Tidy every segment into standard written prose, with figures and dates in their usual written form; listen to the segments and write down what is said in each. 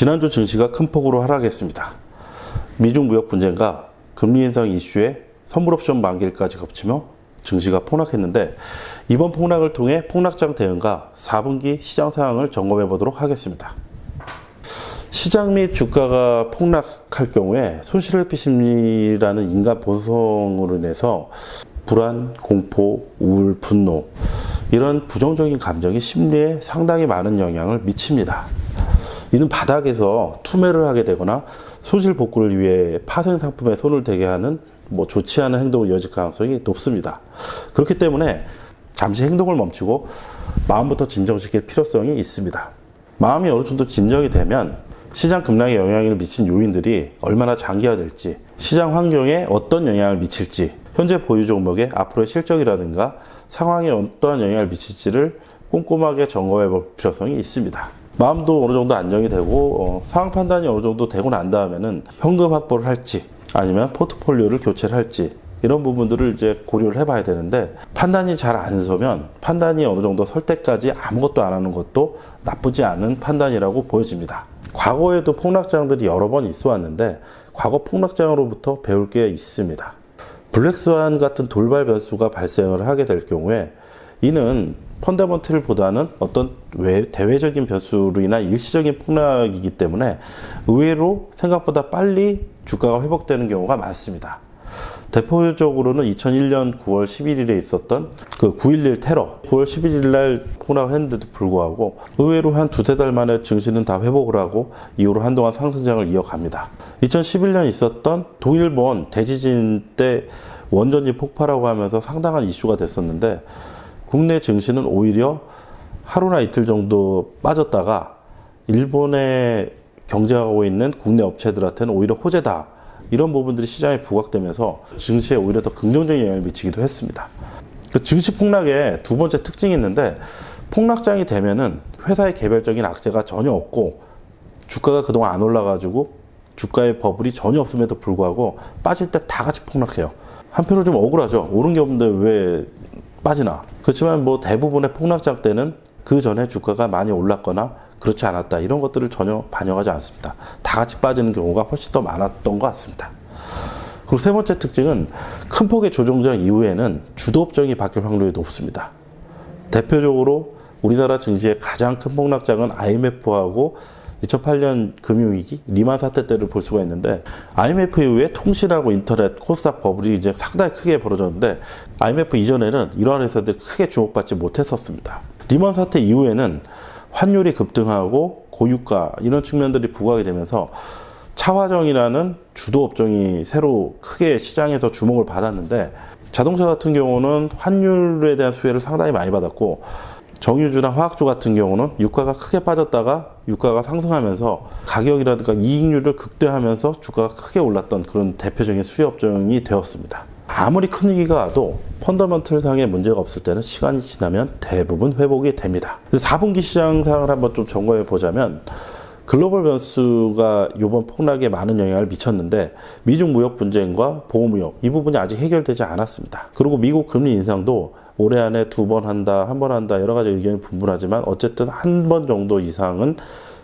지난주 증시가 큰 폭으로 하락했습니다. 미중 무역 분쟁과 금리 인상 이슈에 선물옵션 만기일까지 겹치며 증시가 폭락했는데, 이번 폭락을 통해 폭락장 대응과 4분기 시장 상황을 점검해 보도록 하겠습니다. 시장 및 주가가 폭락할 경우에 손실회피 심리라는 인간 본성으로 인해서 불안, 공포, 우울, 분노, 이런 부정적인 감정이 심리에 상당히 많은 영향을 미칩니다. 이는 바닥에서 투매를 하게 되거나 손실 복구를 위해 파생 상품에 손을 대게 하는 좋지 않은 행동을 이어질 가능성이 높습니다. 그렇기 때문에 잠시 행동을 멈추고 마음부터 진정시킬 필요성이 있습니다. 마음이 어느 정도 진정이 되면 시장 급락에 영향을 미친 요인들이 얼마나 장기화될지, 시장 환경에 어떤 영향을 미칠지, 현재 보유 종목의 앞으로의 실적이라든가 상황에 어떠한 영향을 미칠지를 꼼꼼하게 점검해 볼 필요성이 있습니다. 마음도 어느 정도 안정이 되고 상황 판단이 어느 정도 되고 난 다음에는 현금 확보를 할지 아니면 포트폴리오를 교체를 할지, 이런 부분들을 이제 고려를 해봐야 되는데, 판단이 잘 안 서면 판단이 어느 정도 설 때까지 아무것도 안 하는 것도 나쁘지 않은 판단이라고 보여집니다. 과거에도 폭락장들이 여러 번 있어 왔는데 과거 폭락장으로부터 배울 게 있습니다. 블랙스완 같은 돌발 변수가 발생을 하게 될 경우에 이는 펀더먼털보다는 어떤 대외적인 변수로 인한 일시적인 폭락이기 때문에 의외로 생각보다 빨리 주가가 회복되는 경우가 많습니다. 대표적으로는 2001년 9월 11일에 있었던 그 9.11 테러, 9월 11일 날 폭락을 했는데도 불구하고 의외로 한 두세 달 만에 증시는 다 회복을 하고 이후로 한동안 상승장을 이어갑니다. 2011년 있었던 동일본 대지진 때 원전이 폭발하고 하면서 상당한 이슈가 됐었는데, 국내 증시는 오히려 하루나 이틀 정도 빠졌다가 일본에 경쟁하고 있는 국내 업체들한테는 오히려 호재다, 이런 부분들이 시장에 부각되면서 증시에 오히려 더 긍정적인 영향을 미치기도 했습니다. 그 증시 폭락의 두 번째 특징이 있는데, 폭락장이 되면은 회사의 개별적인 악재가 전혀 없고 주가가 그동안 안 올라가지고 주가의 버블이 전혀 없음에도 불구하고 빠질 때 다 같이 폭락해요. 한편으로 좀 억울하죠. 오른 게 없는데 왜 빠지나. 그렇지만 대부분의 폭락장 때는 그 전에 주가가 많이 올랐거나 그렇지 않았다, 이런 것들을 전혀 반영하지 않습니다. 다 같이 빠지는 경우가 훨씬 더 많았던 것 같습니다. 그리고 세 번째 특징은 큰 폭의 조정장 이후에는 주도 업종이 바뀔 확률이 높습니다. 대표적으로 우리나라 증시의 가장 큰 폭락장은 IMF하고 2008년 금융위기, 리만 사태 때를 볼 수가 있는데, IMF 이후에 통신하고 인터넷, 코스닥 버블이 이제 상당히 크게 벌어졌는데, IMF 이전에는 이러한 회사들이 크게 주목받지 못했었습니다. 리만 사태 이후에는 환율이 급등하고 고유가, 이런 측면들이 부각이 되면서 차화정이라는 주도 업종이 새로 크게 시장에서 주목을 받았는데, 자동차 같은 경우는 환율에 대한 수혜를 상당히 많이 받았고, 정유주나 화학주 같은 경우는 유가가 크게 빠졌다가 유가가 상승하면서 가격이라든가 이익률을 극대화하면서 주가가 크게 올랐던 그런 대표적인 수혜 업종이 되었습니다. 아무리 큰 위기가 와도 펀더먼털상의 문제가 없을 때는 시간이 지나면 대부분 회복이 됩니다. 4분기 시장 상황을 한번 좀 점검해 보자면, 글로벌 변수가 이번 폭락에 많은 영향을 미쳤는데, 미중 무역 분쟁과 보호무역, 이 부분이 아직 해결되지 않았습니다. 그리고 미국 금리 인상도 올해 안에 2번 한다, 1번 한다, 여러 가지 의견이 분분하지만 어쨌든 한 번 정도 이상은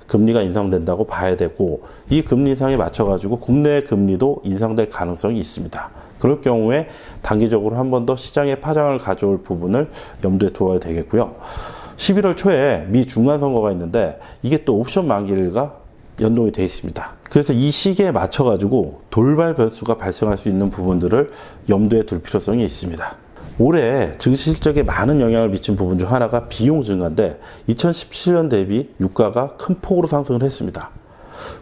금리가 인상된다고 봐야 되고, 이 금리 인상에 맞춰가지고 국내 금리도 인상될 가능성이 있습니다. 그럴 경우에 단기적으로 한 번 더 시장에 파장을 가져올 부분을 염두에 두어야 되겠고요. 11월 초에 미 중간선거가 있는데 이게 또 옵션 만기일과 연동이 되어 있습니다. 그래서 이 시기에 맞춰가지고 돌발 변수가 발생할 수 있는 부분들을 염두에 둘 필요성이 있습니다. 올해 증시 실적에 많은 영향을 미친 부분 중 하나가 비용 증가인데, 2017년 대비 유가가 큰 폭으로 상승을 했습니다.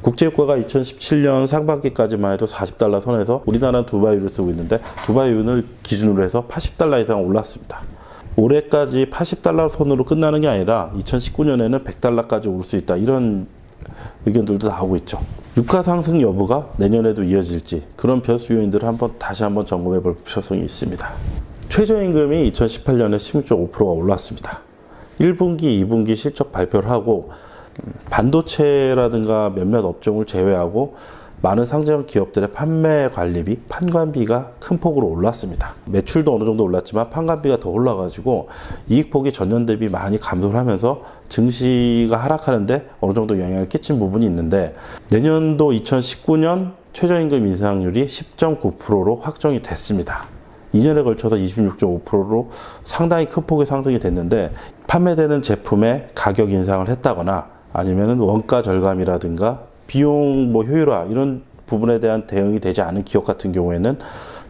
국제유가가 2017년 상반기까지만 해도 40달러 선에서 우리나라는 두바이유를 쓰고 있는데, 두바이유를 기준으로 해서 80달러 이상 올랐습니다. 올해까지 80달러 선으로 끝나는 게 아니라 2019년에는 100달러까지 오를 수 있다, 이런 의견들도 나오고 있죠. 유가 상승 여부가 내년에도 이어질지, 그런 변수 요인들을 다시 한번 점검해 볼 필요성이 있습니다. 최저임금이 2018년에 16.5%가 올랐습니다. 1분기, 2분기 실적 발표를 하고 반도체라든가 몇몇 업종을 제외하고 많은 상장 기업들의 판매 관리비, 판관비가 큰 폭으로 올랐습니다. 매출도 어느 정도 올랐지만 판관비가 더 올라가지고 이익폭이 전년 대비 많이 감소를 하면서 증시가 하락하는데 어느 정도 영향을 끼친 부분이 있는데, 내년도 2019년 최저임금 인상률이 10.9%로 확정이 됐습니다. 2년에 걸쳐서 26.5%로 상당히 큰 폭의 상승이 됐는데, 판매되는 제품의 가격 인상을 했다거나 아니면 원가 절감이라든가 비용 효율화 이런 부분에 대한 대응이 되지 않은 기업 같은 경우에는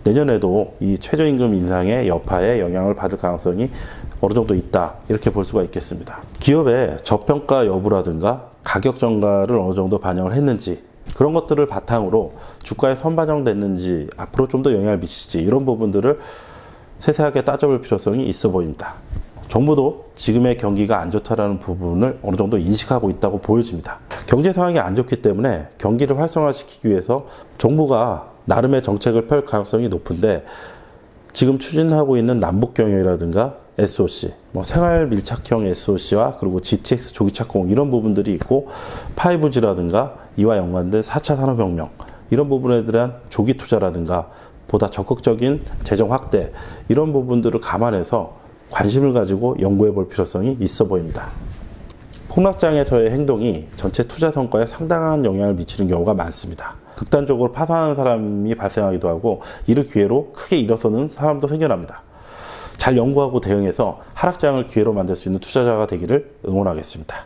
내년에도 이 최저임금 인상의 여파에 영향을 받을 가능성이 어느 정도 있다, 이렇게 볼 수가 있겠습니다. 기업의 저평가 여부라든가 가격 전가를 어느 정도 반영을 했는지, 그런 것들을 바탕으로 주가에 선반영됐는지, 앞으로 좀 더 영향을 미칠지, 이런 부분들을 세세하게 따져볼 필요성이 있어 보입니다. 정부도 지금의 경기가 안 좋다라는 부분을 어느 정도 인식하고 있다고 보여집니다. 경제 상황이 안 좋기 때문에 경기를 활성화시키기 위해서 정부가 나름의 정책을 펼 가능성이 높은데, 지금 추진하고 있는 남북경유라든가 SOC, 생활 밀착형 SOC와 그리고 GTX 조기 착공 이런 부분들이 있고, 5G라든가 이와 연관된 4차 산업혁명 이런 부분에 대한 조기 투자라든가 보다 적극적인 재정 확대, 이런 부분들을 감안해서 관심을 가지고 연구해 볼 필요성이 있어 보입니다. 폭락장에서의 행동이 전체 투자 성과에 상당한 영향을 미치는 경우가 많습니다. 극단적으로 파산하는 사람이 발생하기도 하고, 이를 기회로 크게 일어서는 사람도 생겨납니다. 잘 연구하고 대응해서 하락장을 기회로 만들 수 있는 투자자가 되기를 응원하겠습니다.